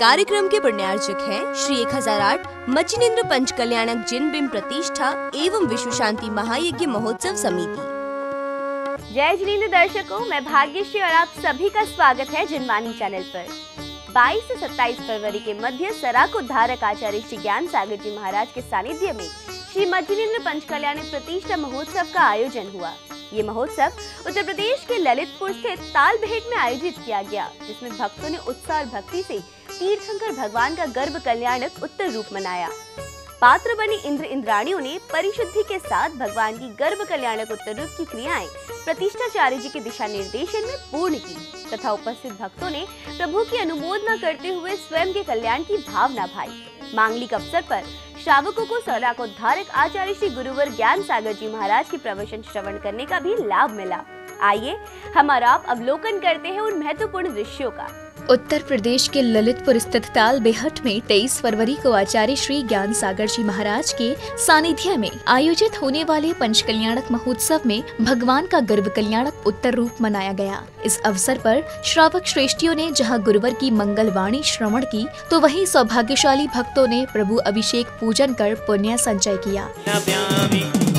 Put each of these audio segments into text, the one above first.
कार्यक्रम के पुण्यार्चक हैं श्री 1008 मचिनेन्द्र पंच कल्याणक जिन बिंब प्रतिष्ठा एवं विश्व शांति महायज्ञ महोत्सव समिति। जय जिनेन्द्र दर्शकों, मैं भाग्यश्री और आप सभी का स्वागत है जिनवाणी चैनल पर। 22 से 27 फरवरी के मध्य सराक उद्धारक आचार्य श्री ज्ञान सागर जी महाराज के सानिध्य में श्री मचिनेन्द्र पंच कल्याणक प्रतिष्ठा महोत्सव का आयोजन हुआ। ये महोत्सव उत्तर प्रदेश के ललितपुर स्थित तालबेहट में आयोजित किया गया, जिसमें भक्तों ने उत्साह और भक्ति से तीर्थंकर भगवान का गर्भ कल्याणक उत्तर रूप मनाया। पात्र बनी इंद्र इंद्राणियों ने परिशुद्धि के साथ भगवान की गर्भ कल्याणक उत्तर रूप की क्रियाएं प्रतिष्ठाचार्य जी के दिशा निर्देशन में पूर्ण की तथा उपस्थित भक्तों ने प्रभु की अनुमोदना करते हुए स्वयं के कल्याण की भावना भाई। मांगलिक अवसर पर श्रावकों को सराकोद्धारक आचार्य श्री गुरुवर ज्ञान सागर जी महाराज के प्रवचन श्रवण करने का भी लाभ मिला। आइए हम और आप अवलोकन करते हैं उन महत्वपूर्ण दृश्यों का। उत्तर प्रदेश के ललितपुर स्थित तालबेहट में 23 फरवरी को आचार्य श्री ज्ञान सागर जी महाराज के सानिध्य में आयोजित होने वाले पंच कल्याणक महोत्सव में भगवान का गर्भ कल्याणक उत्तर रूप मनाया गया। इस अवसर पर श्रावक श्रेष्ठियों ने जहां गुरुवर की मंगल वाणी श्रवण की, तो वहीं सौभाग्यशाली भक्तों ने प्रभु अभिषेक पूजन कर पुण्य संचय किया।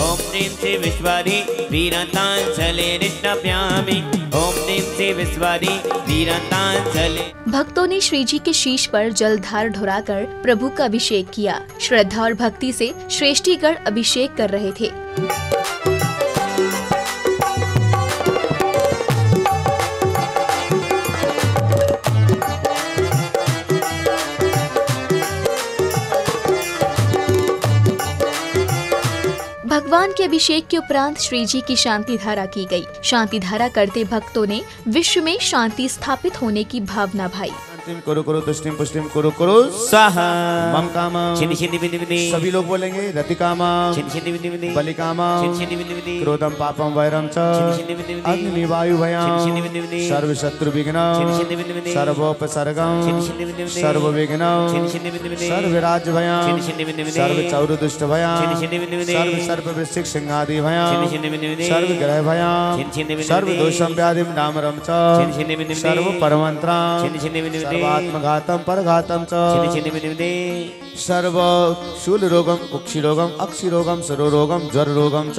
ओम नीम से विश्वारी वीरतांचले निष्ठाप्यामि। ओम नीम से विश्वारी वीरतांचले। भक्तों ने श्री जी के शीश पर जलधार ढुराकर प्रभु का अभिषेक किया। श्रद्धा और भक्ति से श्रेष्ठीगण अभिषेक कर रहे थे। भगवान के अभिषेक के उपरांत श्री जी की शांति धारा की गई। शांति धारा करते भक्तों ने विश्व में शांति स्थापित होने की भावना भाई। करो करो तुष्टिम पुष्टिम करो करो स्वाहा। मम कामम सभी लोग बोलेंगे रति कामम बलि कामम क्रोधम पापम वैरम च अग्नि वायु भयम सर्व शत्रु विघ्नम सर्वोपसर्गम सर्व विघ्नम सर्व राज्य भयम सर्व चौर दुष्ट भयम सर्व सर्प वृश्चिक सिंहादि भयम सर्व ग्रह भयम सर्व दोषम व्याधिम डामरम च सर्व परमंत्रम सर्वात्मघातम परघातम च सर्व शूल रोगम कुक्षि रोगम अक्षि रोगम सरो रोगम ज्वर रोगम च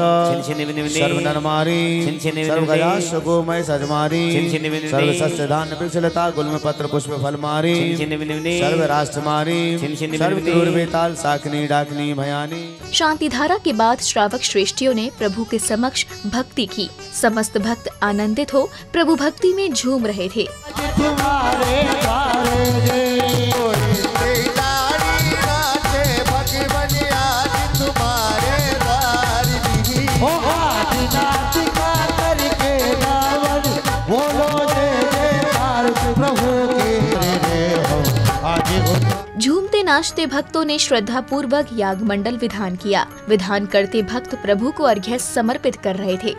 सर्व नरमारी सर्व गजाश गोमय सजमारी सर्व सस्य धान्य वृक्षलता गुल्म पत्र पुष्प फल मारी सर्व राष्ट्रमारी सर्व क्रूर बेताल साकनी डाकनी भयानी। शांति धारा के बाद श्रावक श्रेष्ठियों ने प्रभु के समक्ष भक्ति की। समस्त भक्त आनंदित हो प्रभु भक्ति में झूम रहे थे। झूमते नाचते भक्तों ने श्रद्धा पूर्वक याग मंडल विधान किया। विधान करते भक्त प्रभु को अर्घ्य समर्पित कर रहे थे।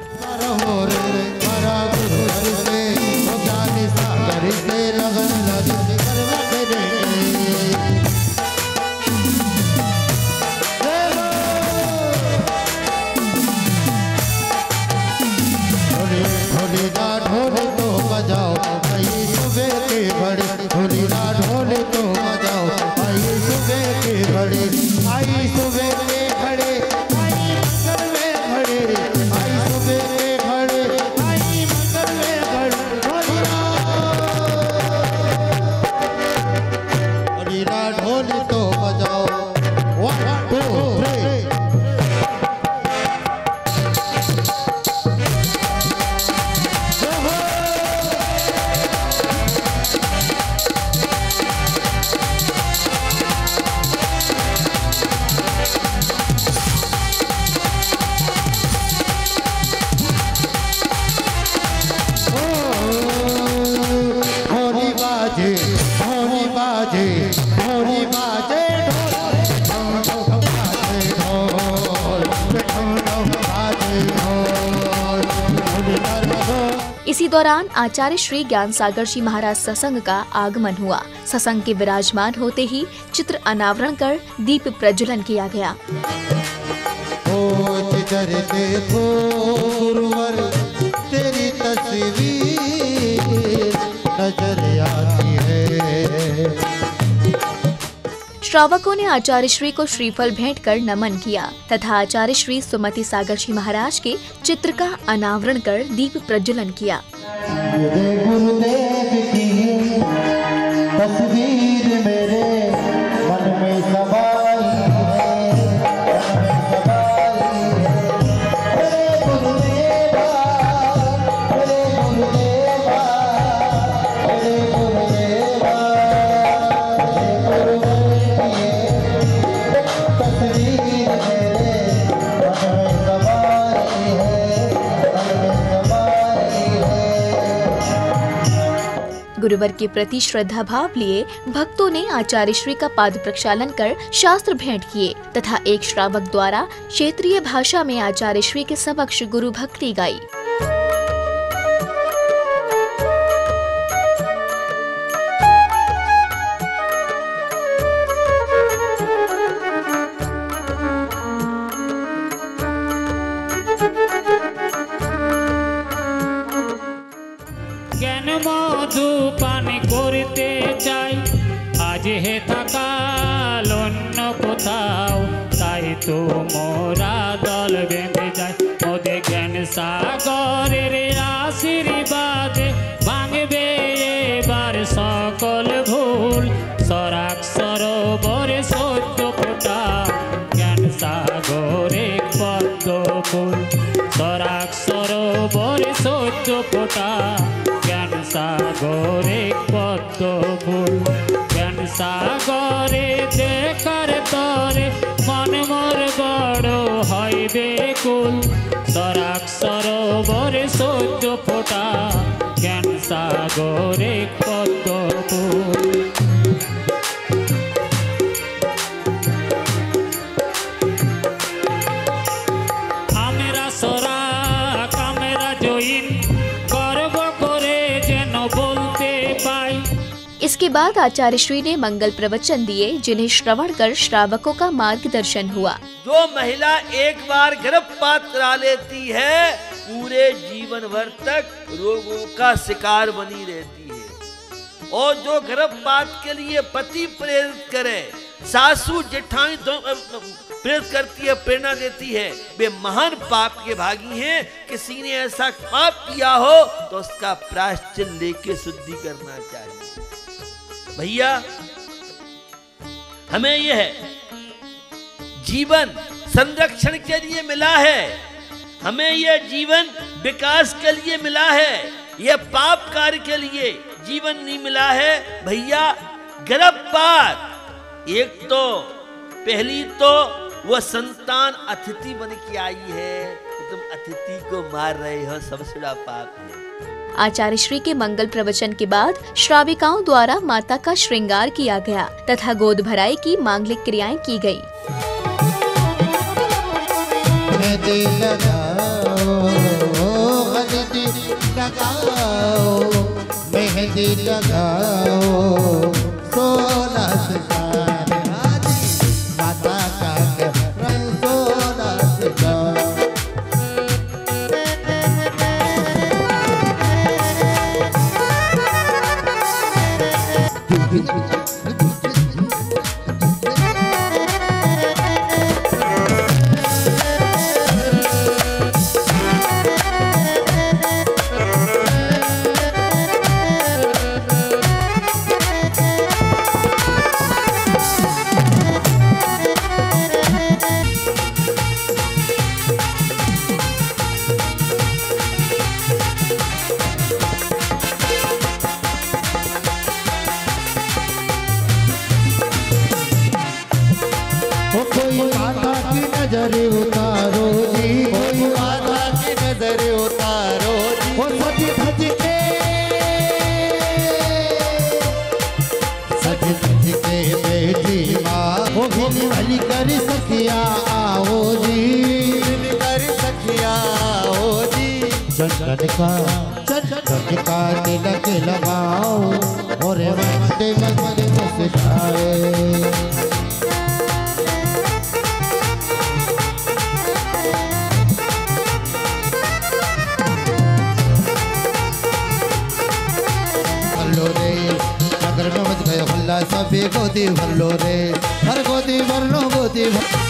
इसी दौरान आचार्य श्री ज्ञान सागर जी महाराज सत्संग का आगमन हुआ। सत्संग के विराजमान होते ही चित्र अनावरण कर दीप प्रज्वलन किया गया। तेरी तस्वीर नजर आती है। श्रावकों ने आचार्य श्री को श्रीफल भेंट कर नमन किया तथा आचार्य श्री सुमति सागर जी महाराज के चित्र का अनावरण कर दीप प्रज्वलन किया। गुरुदेव की तस्वीर मेरे मन में समाई गुरुवर के प्रति श्रद्धा भाव लिए भक्तों ने आचार्य श्री का पाद प्रक्षालन कर शास्त्र भेंट किए तथा एक श्रावक द्वारा क्षेत्रीय भाषा में आचार्य श्री के समक्ष गुरु भक्ति गाई। জ্ঞান মধু পান করতে চাই আজ হে থাকাল অন্য কোথাও তাই তো মোরা দল বেঁধে যায় ওদের জ্ঞান সাগরের আশীর্বাদে ভাঙবে এবার সকল ভুল সরাক সরোবরে সত্য ফোটা জ্ঞান সাগরে পদ্ম ফুল সরাক সরোবরে সত্য ফোটা জ্ঞান সাগরে পদ্ম ফুল জ্ঞান সাগরে দেখার তরে মন মোর বড় হয় বেকুল সরাক সরোবরে সত্য ফোটা জ্ঞান সাগরে পদ্ম ফুল। আমরা সরা কামেরা জয়ীন গর্ব করে যেন বলতে পাই। इसके बाद आचार्य श्री ने मंगल प्रवचन दिए जिन्हें श्रवण कर श्रावकों का मार्गदर्शन हुआ। जो महिला एक बार गर्भपात करा लेती है पूरे जीवन भर तक रोगों का शिकार बनी रहती है और जो गर्भपात के लिए पति प्रेरित करे सासू जेठानी प्रेरित करती है प्रेरणा देती है वे महान पाप के भागी हैं। किसी ने ऐसा पाप किया हो तो उसका प्रायश्चित लेके शुद्धि करना चाहिए। भैया हमें यह जीवन संरक्षण के लिए मिला है, हमें यह जीवन विकास के लिए मिला है, यह पाप कार्य के लिए जीवन नहीं मिला है। भैया गर्भपात एक तो पहली तो वह संतान अतिथि बन के आई है, तुम अतिथि को मार रहे हो, सबसे बड़ा पाप है। आचार्य श्री के मंगल प्रवचन के बाद श्राविकाओं द्वारा माता का श्रृंगार किया गया तथा गोद भराई की मांगलिक क्रियाएं की गयी। मेहंदी लगाओ मेहंदी लगाओ सोना सितार माता का रंग सोना सितार। कोई माता की नजर उतारो जी, कोई माता की नजर उतारो जी, वो सज धज के बेटी माँ वो भिली भली कर सखिया आओ जी, कर सखिया आओ जी। चंदन का तिलक लगाओ और मस्ते मस्ते मुस्काए। नगर में मच गया हल्ला सभी गोदी भर लो रे, हर गोदी भर लो, गोदी भर।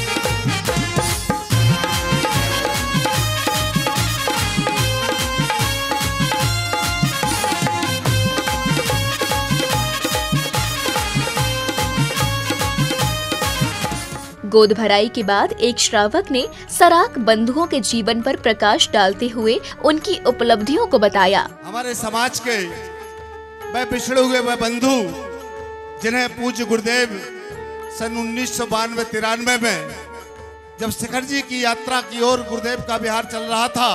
गोद भराई के बाद एक श्रावक ने सराक बंधुओं के जीवन पर प्रकाश डालते हुए उनकी उपलब्धियों को बताया। हमारे समाज के वह पिछड़े हुए वह बंधु जिन्हें पूज्य गुरुदेव सन 1992-93 में जब शिखर जी की यात्रा की ओर गुरुदेव का विहार चल रहा था,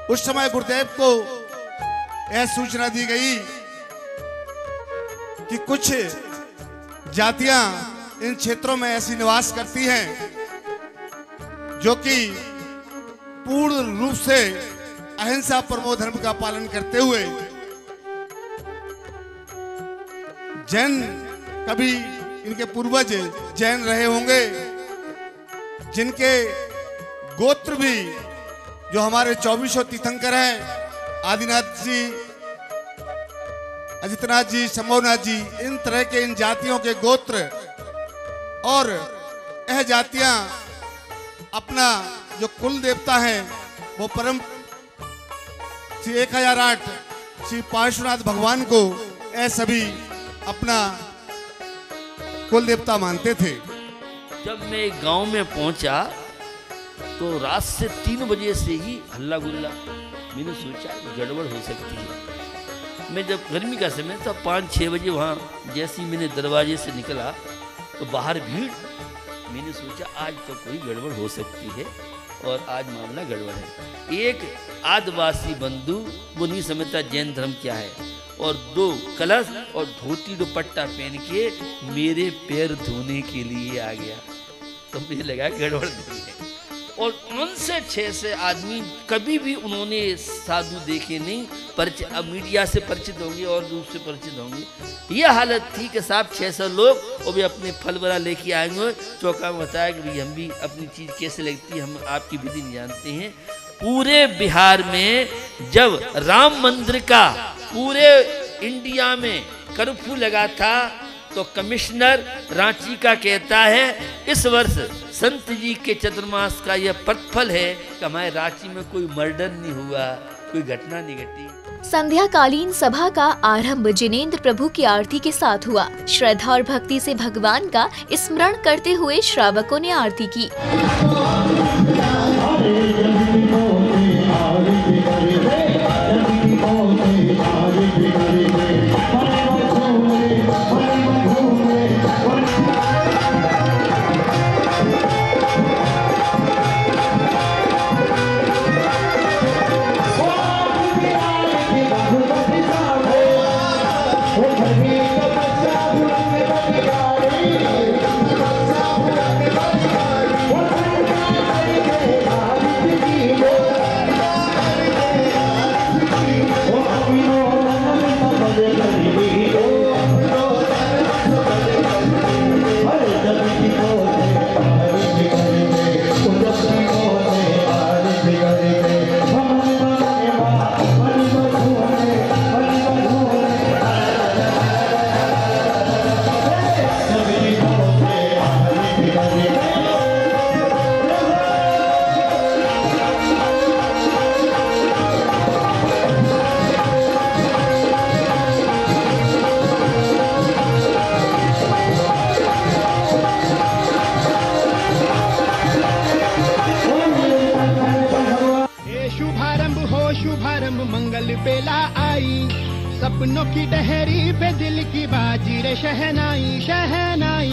उस समय गुरुदेव को यह सूचना दी गई कि कुछ जातियां इन क्षेत्रों में ऐसी निवास करती हैं जो कि पूर्ण रूप से अहिंसा परमो धर्म का पालन करते हुए जैन, कभी इनके पूर्वज जैन रहे होंगे, जिनके गोत्र भी जो हमारे 24 तीर्थंकर हैं, आदिनाथ जी, अजितनाथ जी, शंभुनाथ जी, इन तरह के इन जातियों के गोत्र और यह जातियां अपना जो कुल देवता है वो परम श्री 1008 श्री पार्श्वनाथ भगवान को यह सभी अपना कुल देवता मानते थे। जब मैं गांव में पहुंचा तो रात से 3 बजे से ही हल्ला गुल्ला, मैंने सोचा गड़बड़ हो सकती है। मैं जब गर्मी का समय था 5-6 बजे वहाँ जैसे ही मैंने दरवाजे से निकला तो बाहर भीड़, मैंने सोचा आज तो कोई गड़बड़ हो सकती है और आज मामला गड़बड़ है। एक आदिवासी बंधु, वो नहीं समझता जैन धर्म क्या है, और 2 कलश और धोती दुपट्टा पहन के मेरे पैर धोने के लिए आ गया, तो मुझे लगा गड़बड़ नहीं है। और 5 से 6 से आदमी, कभी भी उन्होंने साधु देखे नहीं, परिचय, अब मीडिया से परिचित होंगे और रूप से परिचित होंगे। यह हालत थी कि साहब 600 लोग और भी अपने फल वरा लेके आएंगे। चौका में बताया कि भाई हम भी अपनी चीज़ कैसे लगती है, हम आपकी विधि नहीं जानते हैं। पूरे बिहार में जब राम मंदिर का पूरे इंडिया में कर्फ्यू लगा था तो कमिश्नर रांची का कहता है इस वर्ष संत जी के चतुर्मास का यह प्रतिफल है कि हमारे रांची में कोई मर्डर नहीं हुआ, कोई घटना नहीं घटी। संध्याकालीन सभा का आरंभ जिनेंद्र प्रभु की आरती के साथ हुआ। श्रद्धा और भक्ति से भगवान का स्मरण करते हुए श्रावकों ने आरती की। शुभारंभ मंगल बेला आई, सपनों की डहरी पे दिल की बाजी रे शहनाई शहनाई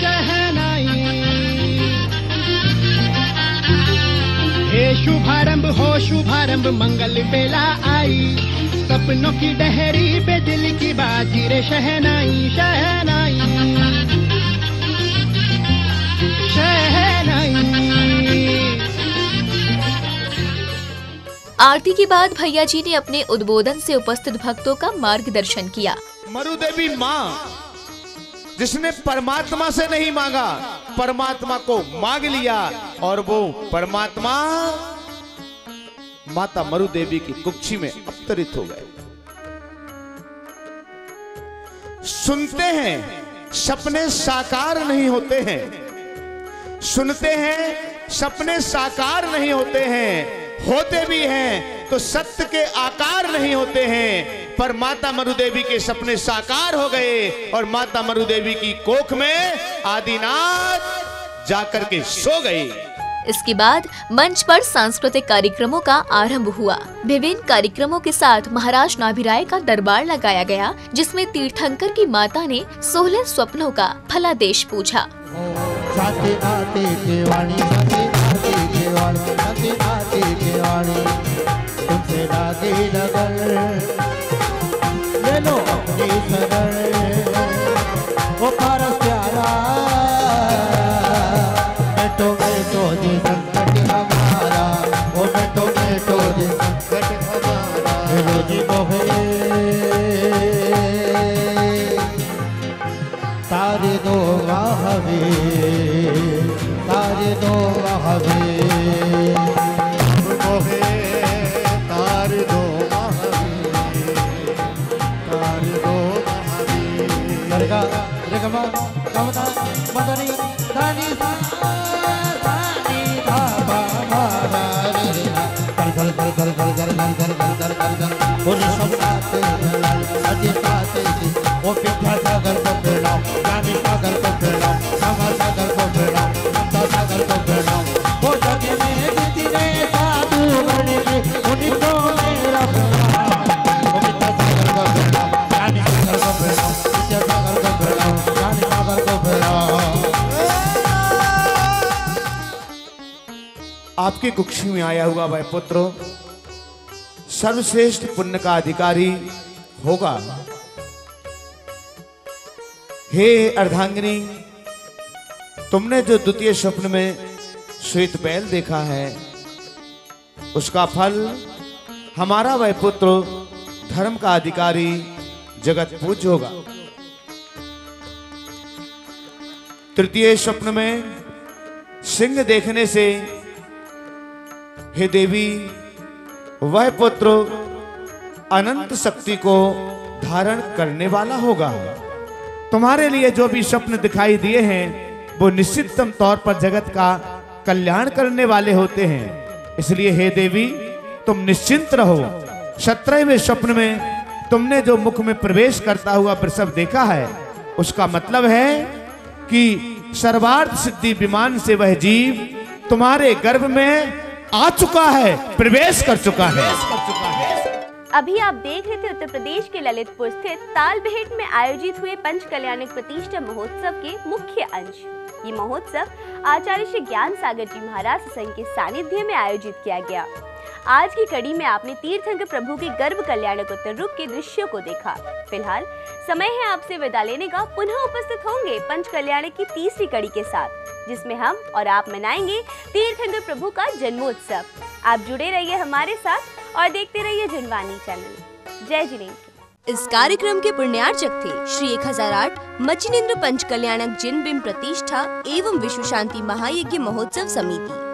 शहनाई। हे शुभारंभ हो शुभारंभ मंगल बेला आई, सपनों की डहरी पे दिल की बाजी रे शहनाई शहनाई शहनाई। आरती के बाद भैया जी ने अपने उद्बोधन से उपस्थित भक्तों का मार्गदर्शन किया। मरुदेवी माँ जिसने परमात्मा से नहीं मांगा, परमात्मा को मांग लिया और वो परमात्मा माता मरुदेवी की कुक्षी में अवतरित हो गए। सुनते हैं, सपने साकार नहीं होते हैं। सुनते हैं, सपने साकार नहीं होते हैं। होते भी हैं तो सत्य के आकार नहीं होते हैं। पर माता मरु देवी के सपने साकार हो गए और माता मरु देवी की कोख में आदिनाथ जाकर के सो गए। इसके बाद मंच पर सांस्कृतिक कार्यक्रमों का आरंभ हुआ। विभिन्न कार्यक्रमों के साथ महाराज नाभिराय का दरबार लगाया गया, जिसमें तीर्थंकर की माता ने 16 स्वप्नों का फलादेश पूछा। साथे आते केवाणी, साथे आते केवाणी, साथे आते केवाणी, तुमसे लागे लगन, ले लो अपनी शरण, वो पारस प्यारा, बैठो जी संकट हमारा, वो बैठो जी संकट हमारा, लो जी मोहे तारे दो महावीर, तारे दो महावीर, मोहे तारे दो महावीर, तारे दो महावीर। गरगा गरगमा कमता मदनी दानी दानी बाबा मारा रे कर कर कर कर कर कर कर कर कर कर वो सब आते अजी पाते वो पिठा सागर को पेड़ा, रानी सागर को पेड़ा, सामा सागर को पेड़ा, ममता सागर को पेड़ा, वो जगे में जितने साधु बने उन्हीं को मेरा पेड़ा, वो पिठा सागर को पेड़ा, रानी सागर को पेड़ा, पिठा सागर को पेड़ा, रानी सागर को पेड़ा। आपकी कुक्षी में आया हुआ वह पुत्र सर्वश्रेष्ठ पुण्य का अधिकारी होगा। हे अर्धांगिनी, तुमने जो द्वितीय स्वप्न में श्वेत बैल देखा है, उसका फल हमारा वह पुत्र धर्म का अधिकारी जगत पूज्य होगा। तृतीय स्वप्न में सिंह देखने से हे देवी, वह पुत्र अनंत शक्ति को धारण करने वाला होगा। तुम्हारे लिए जो भी स्वप्न दिखाई दिए हैं वो निश्चितम तौर पर जगत का कल्याण करने वाले होते हैं। इसलिए हे देवी, तुम निश्चिंत रहो। 17वें स्वप्न में तुमने जो मुख में प्रवेश करता हुआ प्रसव देखा है, उसका मतलब है कि सर्वार्थ सिद्धि विमान से वह जीव तुम्हारे गर्भ में आ चुका है, प्रवेश कर चुका है। अभी आप देख रहे थे उत्तर प्रदेश के ललितपुर स्थित तालबेहट में आयोजित हुए पंच कल्याणक प्रतिष्ठा महोत्सव के मुख्य अंश। ये महोत्सव आचार्य श्री ज्ञान सागर जी महाराज सत्संग के सानिध्य में आयोजित किया गया। आज की कड़ी में आपने तीर्थंकर प्रभु के गर्भ कल्याणक उत्तर रूप के दृश्यों को देखा। फिलहाल समय है आपसे विदा लेने का। पुनः उपस्थित होंगे पंच कल्याणक की तीसरी कड़ी के साथ, जिसमें हम और आप मनाएंगे तीर्थंकर प्रभु का जन्मोत्सव। आप जुड़े रहिए हमारे साथ और देखते रहिए जनवाणी चैनल। जय जिनेन्द्र। इस कार्यक्रम के पुण्यार्चक थे श्री 1008 मचिनेन्द्र पंच कल्याणक जिन बिंब प्रतिष्ठा एवं विश्व शांति महायज्ञ महोत्सव समिति।